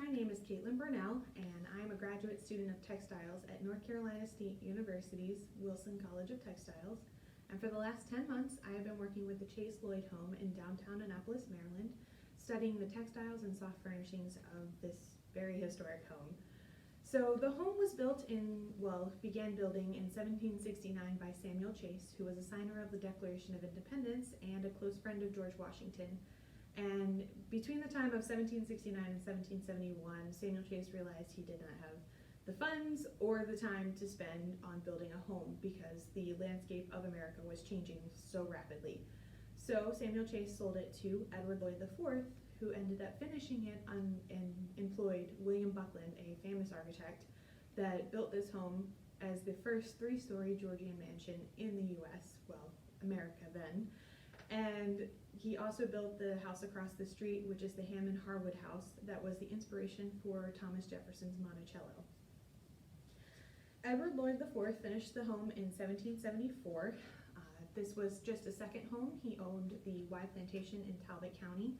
name is Caitlin Burnell, and I'm a graduate student of Textiles at North Carolina State University's Wilson College of Textiles. And for the last 10 months, I have been working with the Lloyd home in downtown Annapolis, Maryland, studying the textiles and soft furnishings of this very historic home. So the home was began building in 1769 by Samuel Chase, who was a signer of the Declaration of Independence and a close friend of George Washington. And between the time of 1769 and 1771, Samuel Chase realized he did not have the funds or the time to spend on building a home because the landscape of America was changing so rapidly. So Samuel Chase sold it to Edward Lloyd IV, who ended up finishing it and employed William Buckland, a famous architect, that built this home as the first 3-story Georgian mansion in the U.S., America then. And he also built the house across the street, which is the Hammond Harwood house, that was the inspiration for Thomas Jefferson's Monticello. Edward Lloyd IV finished the home in 1774. This was just a second home. He owned the Y Plantation in Talbot County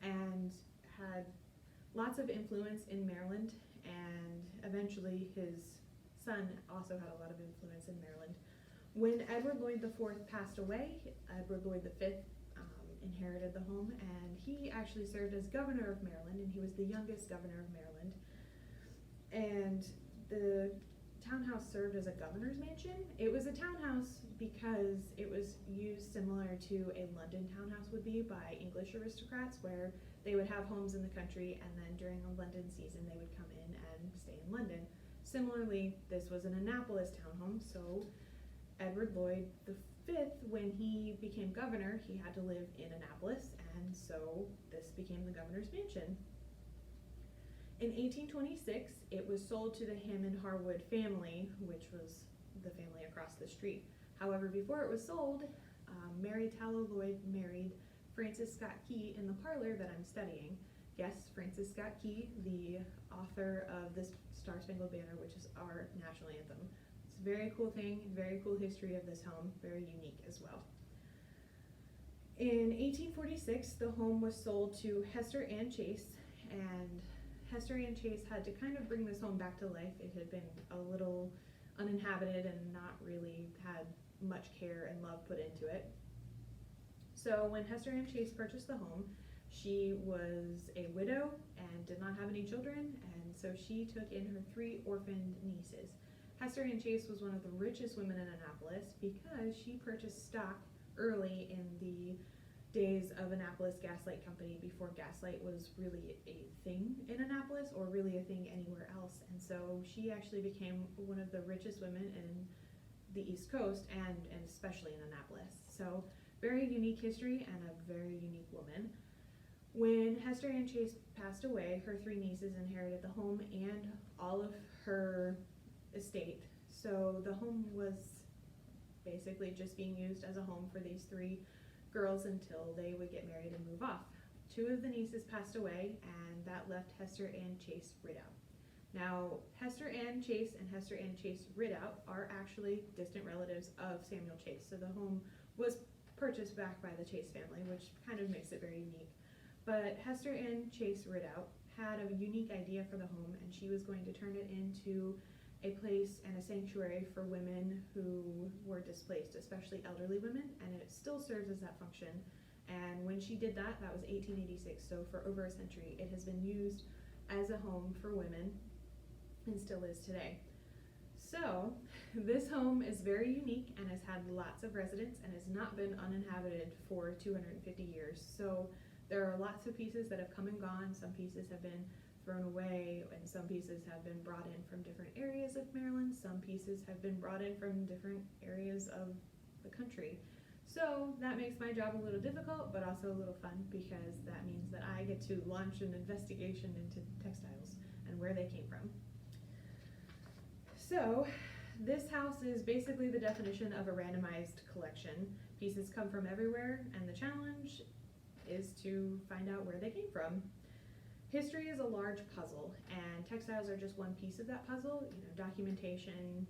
and had lots of influence in Maryland, and eventually his son also had a lot of influence in Maryland. When Edward Lloyd IV passed away, Edward Lloyd V inherited the home, and he actually served as governor of Maryland, and he was the youngest governor of Maryland. And the townhouse served as a governor's mansion. It was a townhouse because it was used similar to a London townhouse would be by English aristocrats, where they would have homes in the country, and then during a London season they would come in and stay in London. Similarly, this was an Annapolis townhome, so Edward Lloyd V, when he became governor, he had to live in Annapolis, and so this became the governor's mansion. In 1826, it was sold to the Hammond Harwood family, which was the family across the street. However, before it was sold, Mary Tallow Lloyd married Francis Scott Key in the parlor that I'm studying. Yes, Francis Scott Key, the author of the Star-Spangled Banner, which is our national anthem. It's a very cool thing, very cool history of this home, very unique as well. In 1846, the home was sold to Hester Ann Chase, and Hester Ann Chase had to kind of bring this home back to life. It had been a little uninhabited and not really had much care and love put into it. So when Hester Ann Chase purchased the home, she was a widow and did not have any children, and so she took in her 3 orphaned nieces. Hester Ann Chase was one of the richest women in Annapolis because she purchased stock early in the days of Annapolis Gaslight Company, before gaslight was really a thing in Annapolis or really a thing anywhere else. And so she actually became one of the richest women in the East Coast and especially in Annapolis. So very unique history and a very unique woman. When Hester Ann Chase passed away, her 3 nieces inherited the home and all of her estate. So the home was basically just being used as a home for these 3 girls until they would get married and move off. 2 of the nieces passed away, and that left Hester Ann Chase Ridout. Now, Hester Ann Chase and Hester Ann Chase Ridout are actually distant relatives of Samuel Chase. So the home was purchased back by the Chase family, which kind of makes it very unique. But Hester Ann Chase Ridout had a unique idea for the home, and she was going to turn it into a place and a sanctuary for women who were displaced, especially elderly women, and it still serves as that function. And when she did that, that was 1886, so for over a century, it has been used as a home for women and still is today. So this home is very unique and has had lots of residents and has not been uninhabited for 250 years. So there are lots of pieces that have come and gone. Some pieces have been thrown away, and some pieces have been brought in from different areas of Maryland. Some pieces have been brought in from different areas of the country. So that makes my job a little difficult, but also a little fun, because that means that I get to launch an investigation into textiles and where they came from. So this house is basically the definition of a randomized collection. Pieces come from everywhere, and the challenge is to find out where they came from. History is a large puzzle, and textiles are just one piece of that puzzle. Documentation,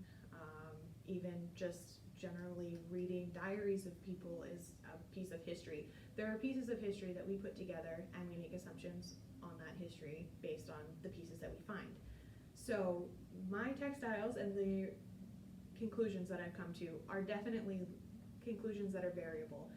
even just generally reading diaries of people is a piece of history. There are pieces of history that we put together and we make assumptions on that history based on the pieces that we find. So my textiles and the conclusions that I've come to are definitely conclusions that are variable.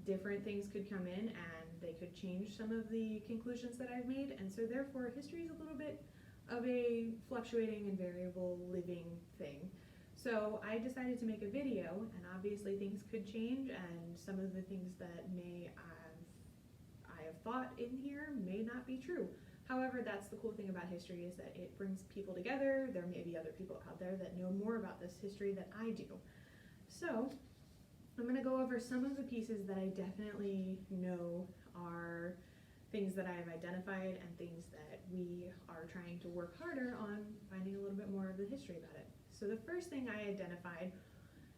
Different things could come in and they could change some of the conclusions that I've made, and so therefore history is a little bit of a fluctuating and variable living thing. So I decided to make a video, and obviously things could change, and some of the things that I have thought in here may not be true. However, that's the cool thing about history, is that it brings people together. There may be other people out there that know more about this history than I do. So I'm going to go over some of the pieces that I definitely know are things that I have identified and things that we are trying to work harder on finding a little bit more of the history about it. So the first thing I identified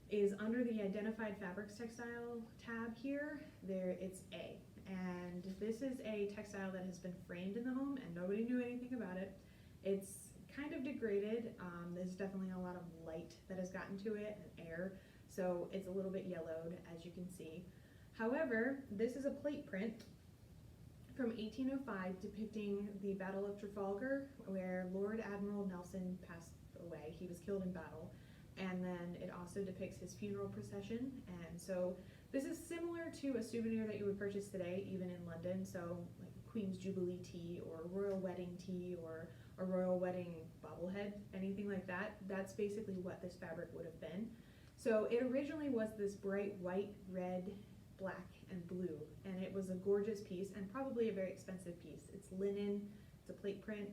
is under the Identified Fabrics Textile tab here, it's A. And this is a textile that has been framed in the home and nobody knew anything about it. It's kind of degraded. There's definitely a lot of light that has gotten to it and air, so it's a little bit yellowed, as you can see. However, this is a plate print from 1805 depicting the Battle of Trafalgar, where Lord Admiral Nelson passed away. He was killed in battle. And then it also depicts his funeral procession. And so this is similar to a souvenir that you would purchase today, even in London. So like a Queen's Jubilee tea or a royal wedding tea or a royal wedding bobblehead, anything like that. That's basically what this fabric would have been. So it originally was this bright white, red, black, and blue, and it was a gorgeous piece and probably a very expensive piece. It's linen, it's a plate print,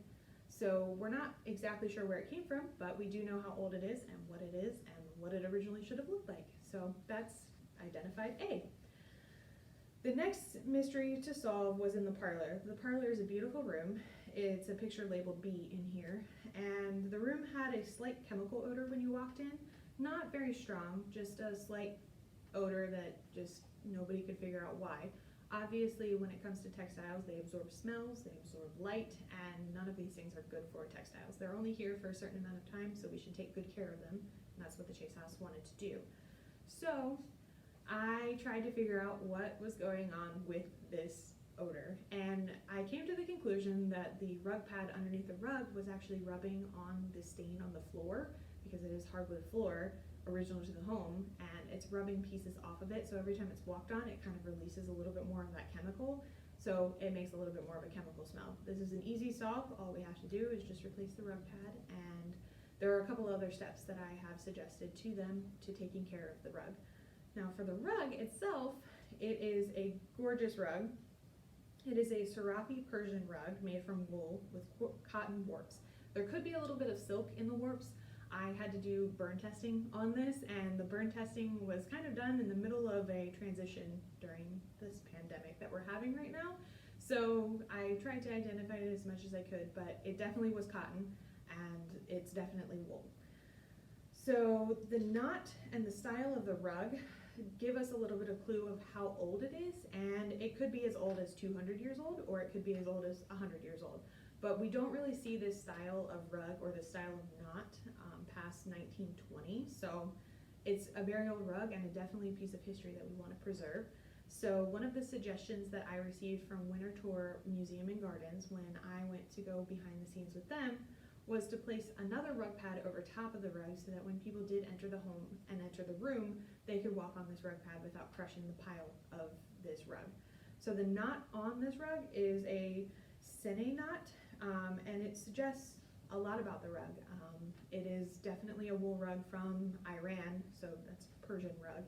so we're not exactly sure where it came from, but we do know how old it is and what it is and what it originally should have looked like. So that's identified A. The next mystery to solve was in the parlor. The parlor is a beautiful room. It's a picture labeled B in here, and the room had a slight chemical odor when you walked in. Not very strong, just a slight odor that just nobody could figure out why. Obviously, when it comes to textiles, they absorb smells, they absorb light, and none of these things are good for textiles. They're only here for a certain amount of time, so we should take good care of them, and that's what the Chase House wanted to do. So I tried to figure out what was going on with this odor, and I came to the conclusion that the rug pad underneath the rug was actually rubbing on the stain on the floor, because it is hardwood floor, original to the home, and it's rubbing pieces off of it, so every time it's walked on, it kind of releases a little bit more of that chemical, so it makes a little bit more of a chemical smell. This is an easy solve. All we have to do is just replace the rug pad, and there are a couple other steps that I have suggested to them to taking care of the rug. Now for the rug itself, it is a gorgeous rug. It is a Serapi Persian rug made from wool with cotton warps. There could be a little bit of silk in the warps. I had to do burn testing on this, and the burn testing was kind of done in the middle of a transition during this pandemic that we're having right now. So I tried to identify it as much as I could, but it definitely was cotton, and it's definitely wool. So the knot and the style of the rug give us a little bit of clue of how old it is, and it could be as old as 200 years old, or it could be as old as 100 years old. But we don't really see this style of rug or this style of knot past 1920, so it's a very old rug and definitely a piece of history that we want to preserve. So one of the suggestions that I received from Winter Tour Museum and Gardens when I went to go behind the scenes with them was to place another rug pad over top of the rug, so that when people did enter the home and enter the room, they could walk on this rug pad without crushing the pile of this rug. So the knot on this rug is a Sene knot, and it suggests a lot about the rug. It is definitely a wool rug from Iran, so that's a Persian rug,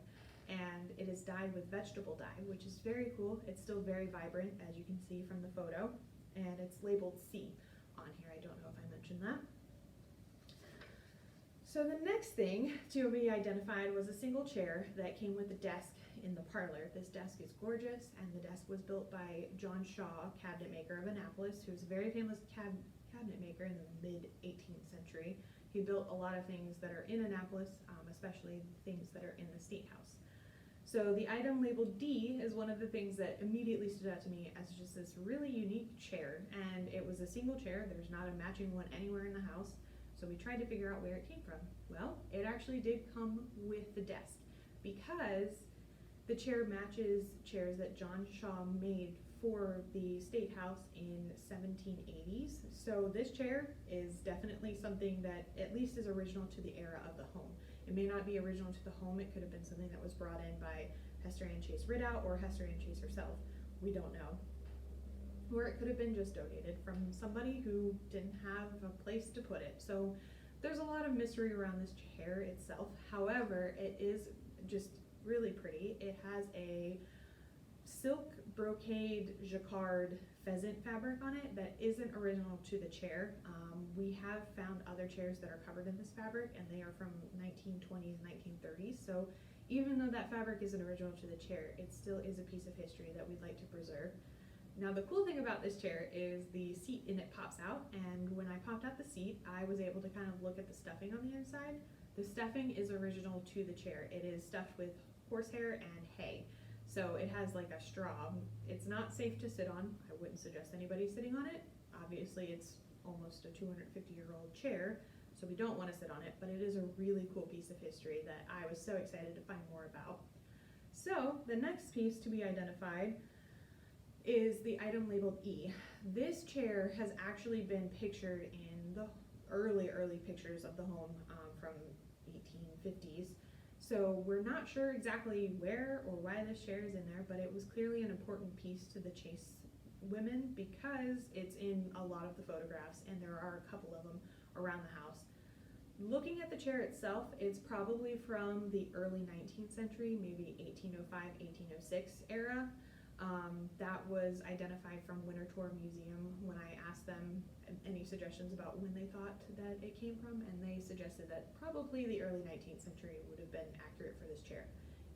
and it is dyed with vegetable dye, which is very cool. It's still very vibrant, as you can see from the photo, and it's labeled C on here. I don't know if I mentioned that. So the next thing to be identified was a single chair that came with a desk in the parlor. This desk is gorgeous, and the desk was built by John Shaw, cabinet maker of Annapolis, who's a very famous cabinet maker in the mid-18th century. He built a lot of things that are in Annapolis, especially things that are in the State House. So the item labeled D is one of the things that immediately stood out to me as just this really unique chair, and it was a single chair. There's not a matching one anywhere in the house. So we tried to figure out where it came from. Well, it actually did come with the desk, because the chair matches chairs that John Shaw made for the State House in 1780s. So this chair is definitely something that at least is original to the era of the home. It may not be original to the home. It could have been something that was brought in by Hester Ann Chase Ridout or Hester Ann Chase herself. We don't know. Or it could have been just donated from somebody who didn't have a place to put it. So there's a lot of mystery around this chair itself. However, it is just really pretty. It has a silk brocade jacquard pheasant fabric on it that isn't original to the chair. We have found other chairs that are covered in this fabric, and they are from 1920s, 1930s. So even though that fabric isn't original to the chair, it still is a piece of history that we'd like to preserve. Now the cool thing about this chair is the seat in it pops out, and when I popped out the seat, I was able to kind of look at the stuffing on the inside. The stuffing is original to the chair. It is stuffed with horsehair and hay. So it has like a straw. It's not safe to sit on. I wouldn't suggest anybody sitting on it. Obviously it's almost a 250-year-old chair, so we don't want to sit on it, but it is a really cool piece of history that I was so excited to find more about. So the next piece to be identified is the item labeled E. This chair has actually been pictured in the early pictures of the home from 1850s. So we're not sure exactly where or why this chair is in there, but it was clearly an important piece to the Chase women because it's in a lot of the photographs, and there are a couple of them around the house. Looking at the chair itself, it's probably from the early 19th century, maybe 1805, 1806 era. That was identified from Winter Tour Museum when I asked them any suggestions about when they thought that it came from, and they suggested that probably the early 19th century would have been accurate for this chair.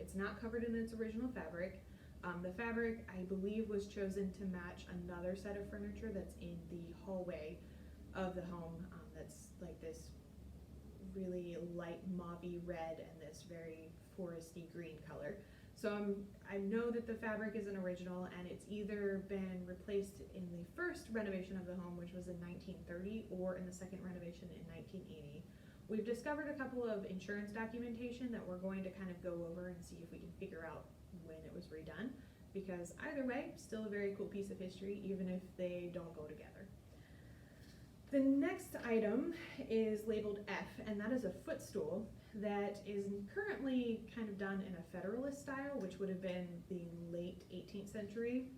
It's not covered in its original fabric. The fabric, I believe, was chosen to match another set of furniture that's in the hallway of the home that's like this really light mauvey red and this very foresty green color. So I know that the fabric isn't original, and it's either been replaced in the first renovation of the home, which was in 1930, or in the second renovation in 1980. We've discovered a couple of insurance documentation that we're going to kind of go over and see if we can figure out when it was redone, because either way, still a very cool piece of history, even if they don't go together. The next item is labeled F, and that is a footstool that is currently kind of done in a Federalist style, which would have been the late 18th century.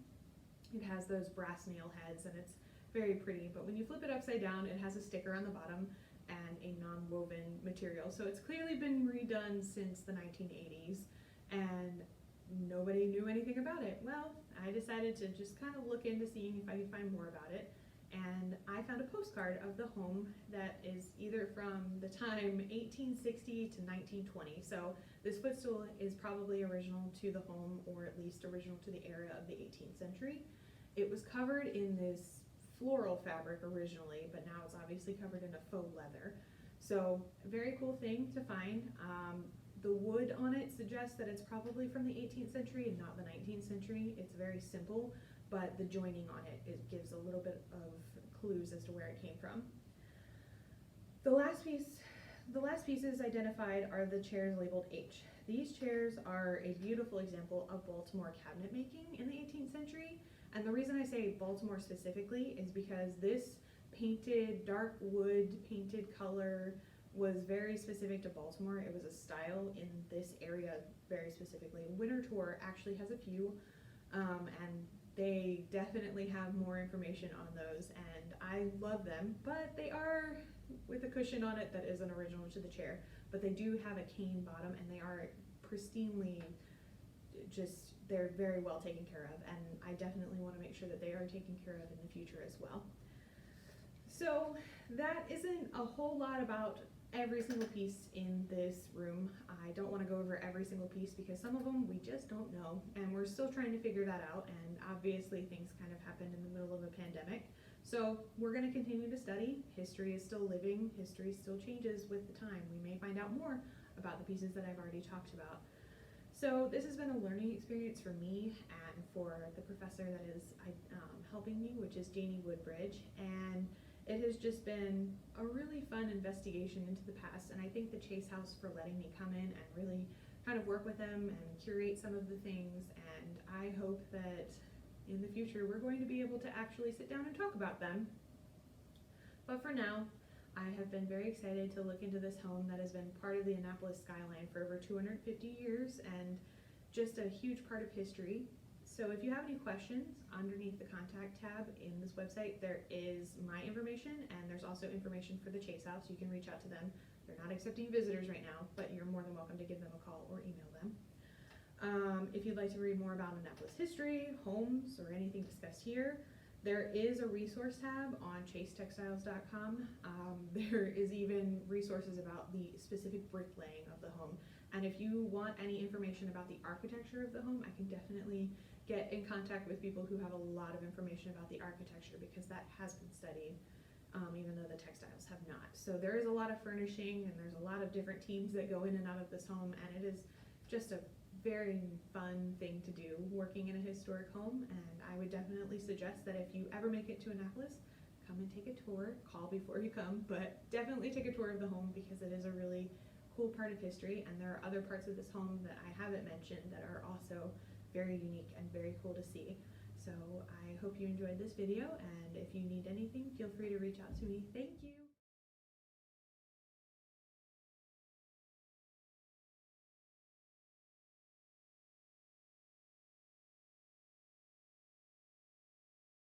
It has those brass nail heads, and it's very pretty, but when you flip it upside down, it has a sticker on the bottom and a non-woven material. So it's clearly been redone since the 1980s, and nobody knew anything about it. Well, I decided to just kind of look into seeing if I could find more about it. And I found a postcard of the home that is either from the time 1860 to 1920. So this footstool is probably original to the home, or at least original to the era of the 18th century. It was covered in this floral fabric originally, but now it's obviously covered in a faux leather. So a very cool thing to find. The wood on it suggests that it's probably from the 18th century and not the 19th century. It's very simple, but the joining on it gives a little bit of clues as to where it came from. The last pieces identified are the chairs labeled H. These chairs are a beautiful example of Baltimore cabinet making in the 18th century, and the reason I say Baltimore specifically is because this painted, dark wood painted color was very specific to Baltimore. It was a style in this area very specifically. Winter Tour actually has a few, and they definitely have more information on those, and I love them, but they are with a cushion on it that isn't original to the chair, but they do have a cane bottom, and they are pristinely they're very well taken care of, and I definitely want to make sure that they are taken care of in the future as well. So that isn't a whole lot about every single piece in this room. I don't want to go over every single piece because some of them we just don't know, and we're still trying to figure that out, and obviously things kind of happened in the middle of a pandemic. So we're going to continue to study. History is still living. History still changes with the time. We may find out more about the pieces that I've already talked about. So this has been a learning experience for me and for the professor that is helping me, which is Janie Woodbridge, and It has just been a really fun investigation into the past, and I thank the Chase House for letting me come in and really kind of work with them and curate some of the things, and I hope that in the future we're going to be able to actually sit down and talk about them. But for now, I have been very excited to look into this home that has been part of the Annapolis skyline for over 250 years and just a huge part of history. So if you have any questions, underneath the contact tab in this website, there is my information, and there's also information for the Chase House. You can reach out to them. They're not accepting visitors right now, but you're more than welcome to give them a call or email them. If you'd like to read more about Annapolis history, homes, or anything discussed here, there is a resource tab on chasetextiles.com. There is even resources about the specific bricklaying of the home. And if you want any information about the architecture of the home, I can definitely get in contact with people who have a lot of information about the architecture, because that has been studied, even though the textiles have not. So there is a lot of furnishing, and there's a lot of different teams that go in and out of this home, and it is just a very fun thing to do, working in a historic home. And I would definitely suggest that if you ever make it to Annapolis, come and take a tour. Call before you come, but definitely take a tour of the home, because it is a really cool part of history, and there are other parts of this home that I haven't mentioned that are also very unique and very cool to see. So I hope you enjoyed this video, and if you need anything, feel free to reach out to me. Thank you.